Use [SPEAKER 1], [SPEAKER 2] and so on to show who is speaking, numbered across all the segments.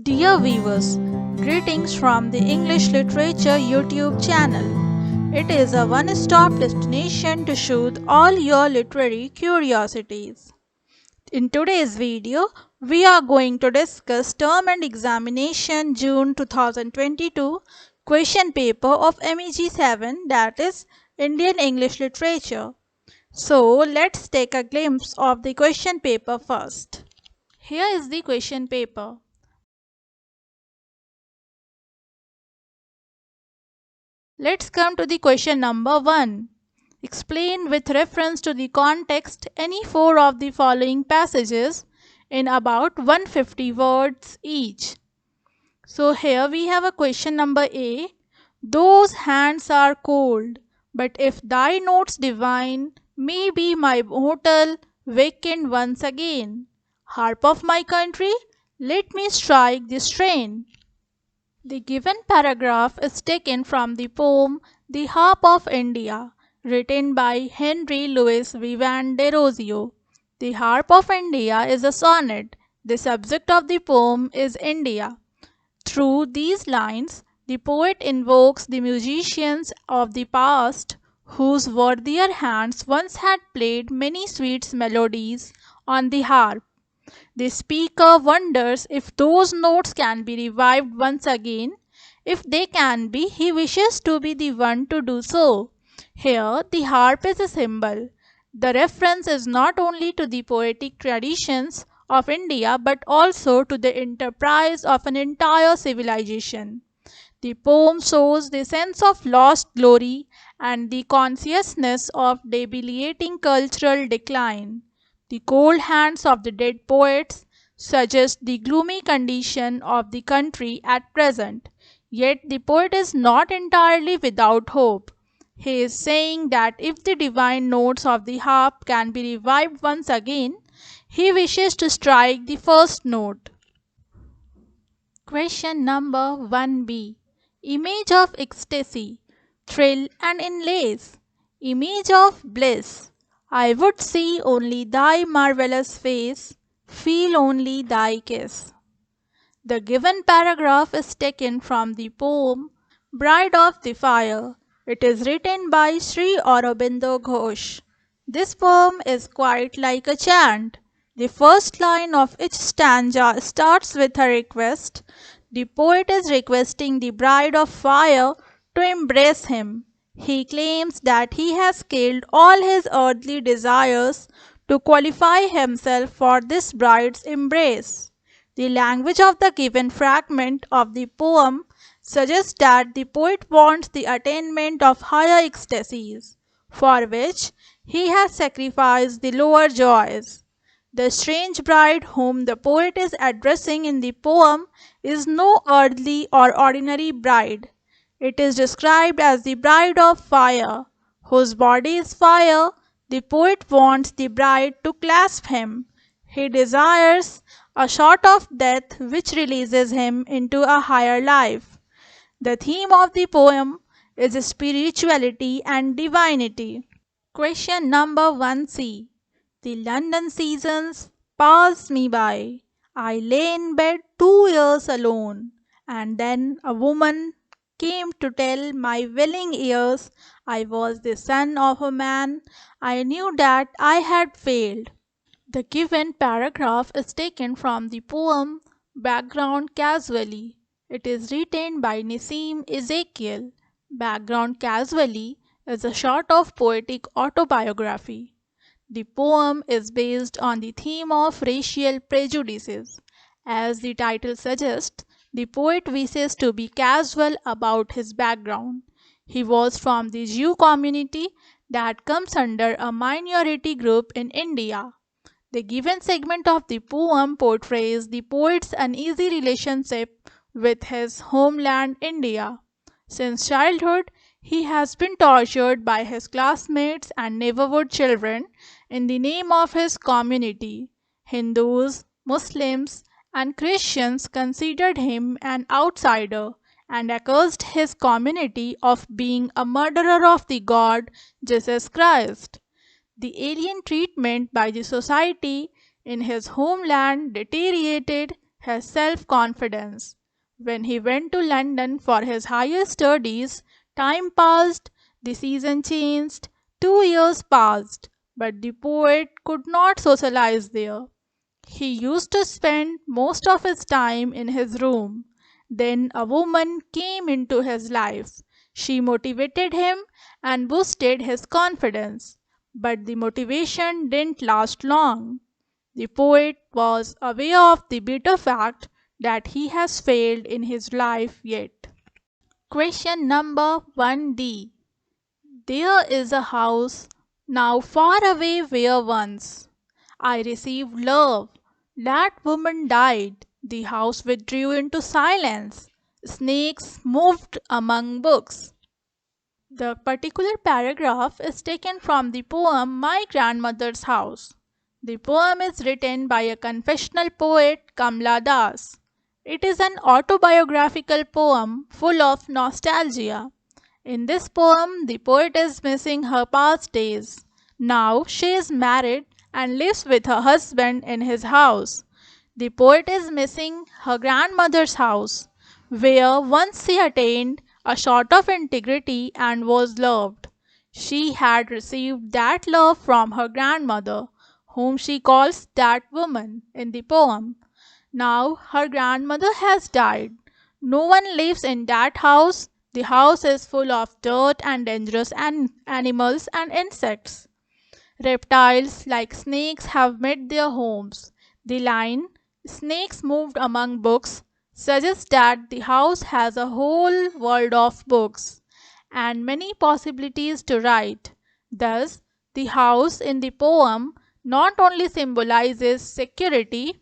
[SPEAKER 1] Dear viewers, greetings from the English Literature YouTube channel. It is a one-stop destination to soothe all your literary curiosities. In today's video, we are going to discuss Term and Examination June 2022 question paper of MEG 7, that is Indian English Literature. So let's take a glimpse of the question paper first. Here is the question paper. Let's come to the question number 1. Explain with reference to the context any four of the following passages in about 150 words each. So here we have a question number A. Those hands are cold, but if thy notes divine may be my mortal wakened once again. Harp of my country, let me strike the strain. The given paragraph is taken from the poem The Harp of India, written by Henry Louis Vivan Desrosiers. The Harp of India is a sonnet. The subject of the poem is India. Through these lines, the poet invokes the musicians of the past whose worthier hands once had played many sweet melodies on the harp. The speaker wonders if those notes can be revived once again. If they can be, he wishes to be the one to do so. Here, the harp is a symbol. The reference is not only to the poetic traditions of India but also to the enterprise of an entire civilization. The poem shows the sense of lost glory and the consciousness of debilitating cultural decline. The cold hands of the dead poets suggest the gloomy condition of the country at present. Yet the poet is not entirely without hope. He is saying that if the divine notes of the harp can be revived once again, he wishes to strike the first note. Question number 1b. Image of ecstasy, thrill and inlays. Image of bliss. I would see only thy marvelous face, feel only thy kiss. The given paragraph is taken from the poem Bride of the Fire. It is written by Sri Aurobindo Ghosh. This poem is quite like a chant. The first line of each stanza starts with a request. The poet is requesting the bride of fire to embrace him. He claims that he has killed all his earthly desires to qualify himself for this bride's embrace. The language of the given fragment of the poem suggests that the poet wants the attainment of higher ecstasies, for which he has sacrificed the lower joys. The strange bride whom the poet is addressing in the poem is no earthly or ordinary bride. It is described as the bride of fire, whose body is fire. The poet wants the bride to clasp him. He desires a sort of death which releases him into a higher life. The theme of the poem is spirituality and divinity. Question number 1c. The London seasons passed me by. I lay in bed 2 years alone, and then a woman came to tell my willing ears I was the son of a man. I knew that I had failed. The given paragraph is taken from the poem Background Casually. It is written by Nissim Ezekiel. Background Casually is a sort of poetic autobiography. The poem is based on the theme of racial prejudices. As the title suggests, the poet wishes to be casual about his background. He was from the Jew community that comes under a minority group in India. The given segment of the poem portrays the poet's uneasy relationship with his homeland India. Since childhood, he has been tortured by his classmates and neighborhood children in the name of his community. Hindus, Muslims, and Christians considered him an outsider and accused his community of being a murderer of the God Jesus Christ. The alien treatment by the society in his homeland deteriorated his self-confidence. When he went to London for his higher studies, time passed, the season changed, 2 years passed, but the poet could not socialize there. He used to spend most of his time in his room. Then a woman came into his life. She motivated him and boosted his confidence. But the motivation didn't last long. The poet was aware of the bitter fact that he has failed in his life yet. Question number 1D. There is a house now far away where once I received love. That woman died. The house withdrew into silence. Snakes moved among books. The particular paragraph is taken from the poem My Grandmother's House. The poem is written by a confessional poet, Kamla Das. It is an autobiographical poem full of nostalgia. In this poem, the poet is missing her past days. Now she is married and lives with her husband in his house. The poet is missing her grandmother's house, where once she attained a sort of integrity and was loved. She had received that love from her grandmother, whom she calls that woman in the poem. Now her grandmother has died. No one lives in that house. The house is full of dirt and dangerous animals and insects. Reptiles like snakes have made their homes. The line, snakes moved among books, suggests that the house has a whole world of books and many possibilities to write. Thus, the house in the poem not only symbolizes security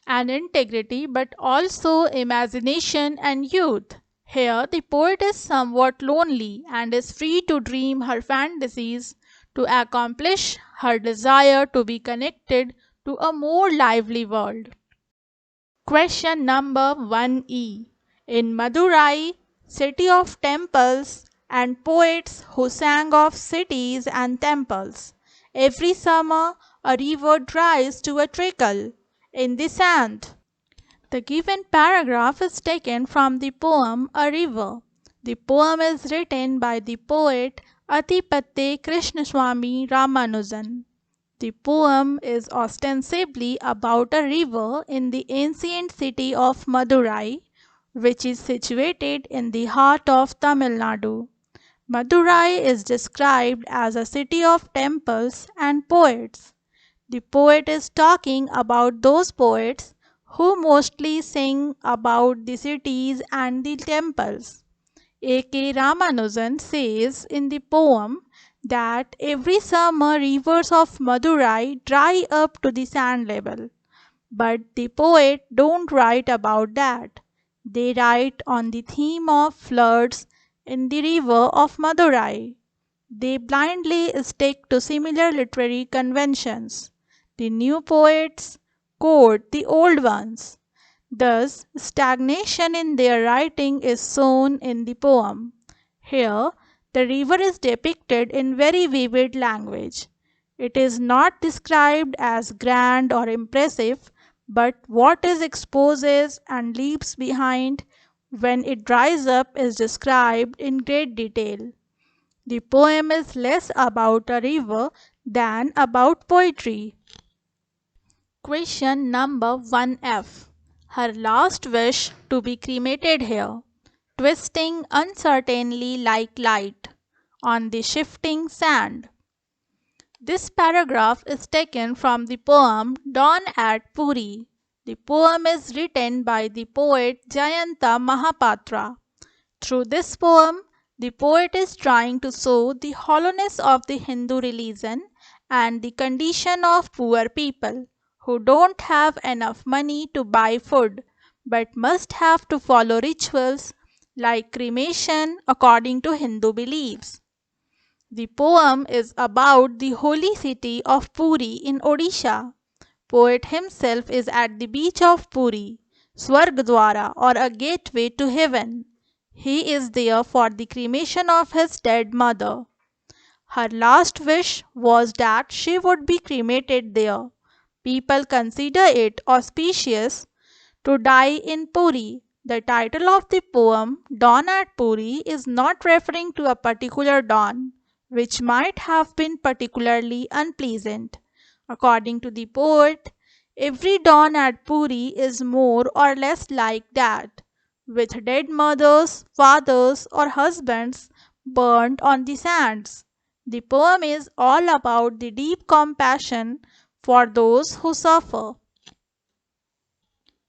[SPEAKER 1] and integrity but also imagination and youth. Here, the poet is somewhat lonely and is free to dream her fantasies to accomplish her desire to be connected to a more lively world. Question number 1E. In Madurai, city of temples and poets who sang of cities and temples, every summer a river dries to a trickle in the sand. The given paragraph is taken from the poem A River. The poem is written by the poet Athipatte Krishnaswamy Ramanujan. The poem is ostensibly about a river in the ancient city of Madurai, which is situated in the heart of Tamil Nadu. Madurai is described as a city of temples and poets. The poet is talking about those poets who mostly sing about the cities and the temples. A.K. Ramanujan says in the poem that every summer rivers of Madurai dry up to the sand level. But the poet don't write about that. They write on the theme of floods in the river of Madurai. They blindly stick to similar literary conventions. The new poets quote the old ones. Thus, stagnation in their writing is shown in the poem. Here, the river is depicted in very vivid language. It is not described as grand or impressive, but what it exposes and leaves behind when it dries up is described in great detail. The poem is less about a river than about poetry. Question number 1F. Her last wish to be cremated here, twisting uncertainly like light on the shifting sand. This paragraph is taken from the poem Dawn at Puri. The poem is written by the poet Jayanta Mahapatra. Through this poem, the poet is trying to show the hollowness of the Hindu religion and the condition of poor people who don't have enough money to buy food but must have to follow rituals like cremation according to Hindu beliefs. The poem is about the holy city of Puri in Odisha. Poet himself is at the beach of Puri, Swargdwara or a gateway to heaven. He is there for the cremation of his dead mother. Her last wish was that she would be cremated there. People consider it auspicious to die in Puri. The title of the poem, Dawn at Puri, is not referring to a particular dawn, which might have been particularly unpleasant. According to the poet, every dawn at Puri is more or less like that, with dead mothers, fathers, or husbands burnt on the sands. The poem is all about the deep compassion for those who suffer.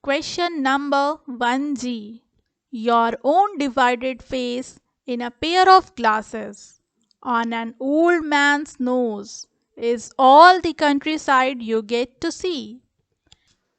[SPEAKER 1] Question number 1G. Your own divided face in a pair of glasses on an old man's nose is all the countryside you get to see.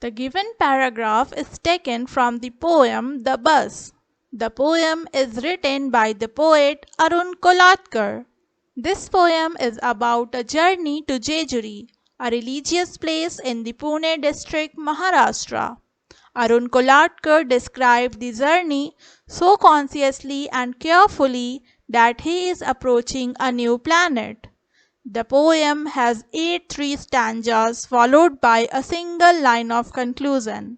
[SPEAKER 1] The given paragraph is taken from the poem The Bus. The poem is written by the poet Arun Kolatkar. This poem is about a journey to Jejuri, a religious place in the Pune district, Maharashtra. Arun Kolatkar described the journey so consciously and carefully that he is approaching a new planet. The poem has 8 stanzas followed by a single line of conclusion.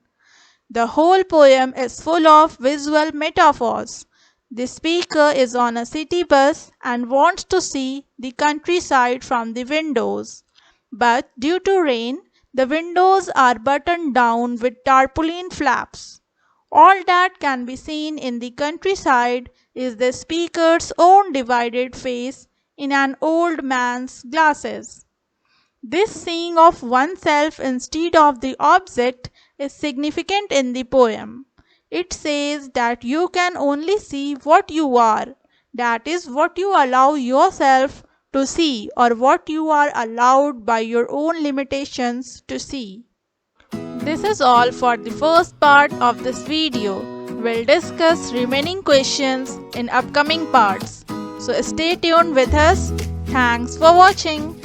[SPEAKER 1] The whole poem is full of visual metaphors. The speaker is on a city bus and wants to see the countryside from the windows. But due to rain, the windows are buttoned down with tarpaulin flaps. All that can be seen in the countryside is the speaker's own divided face in an old man's glasses. This seeing of oneself instead of the object is significant in the poem. It says that you can only see what you are, that is, what you allow yourself to see or what you are allowed by your own limitations to see. This is all for the first part of this video. We'll discuss remaining questions in upcoming parts. So stay tuned with us. Thanks for watching.